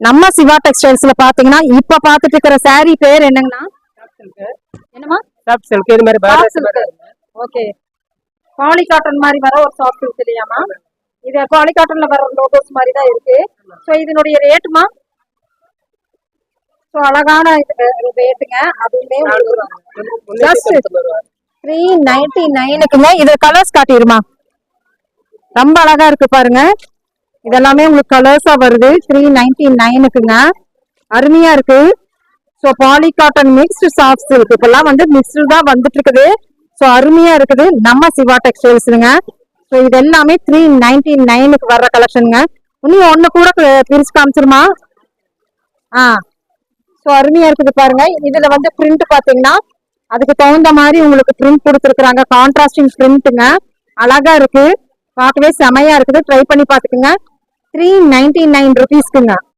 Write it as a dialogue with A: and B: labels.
A: நம்ம சிவா டெக்ஸ்டைல்ஸ்ல பாத்தீங்கன்னா இப்ப பாத்துட்டு இருக்கிற சாரி பேர் என்னங்கன்னா என்னமா
B: சாஃப்ட் சில்க் இது மாதிரி
A: soft silk. Okay, poly cotton மாதிரி வர ஒரு சாஃப்ட் சில்க் இல்லையாமா? இது பாலி காட்டன்ல வர லோகோஸ் மாதிரி தான் இருக்கு. ஸோ இதனுடைய ரேட்டுமா? ஸோ அழகான ரேட்டுங்க. அதுவுமே ஜஸ்ட் 399க்குங்க. இது கலர்ஸ் காட்டிடுமா? ரொம்ப அழகா இருக்கு பாருங்க. இதெல்லாமே உங்களுக்கு கலர்ஸா வருது. 399க்குங்க. அருமையா இருக்கு. So poly cotton mixed soft silk இப்பெல்லாம் வந்து மிக்ஸ்டு தான் வந்துட்டு இருக்குது. ஸோ அருமையா இருக்குது நம்ம சிவா டெக்ஸ்டைல்ஸுங்க. ஸோ இது எல்லாமே 399க்கு வர்ற கலெக்ஷனுங்க. இன்னும் ஒண்ணு கூட பிரிச்சு காமிச்சிருமா? ஸோ அருமையா இருக்குது பாருங்க. இதுல வந்து பிரிண்ட் பாத்தீங்கன்னா அதுக்கு தகுந்த மாதிரி உங்களுக்கு பிரிண்ட் கொடுத்துருக்காங்க. கான்ட்ராஸ்டிங் பிரிண்ட்டுங்க. அழகா இருக்கு, பார்க்கவே செமையா இருக்குது. ட்ரை பண்ணி பாத்துக்குங்க. 399 ருபீஸ்க்குங்க.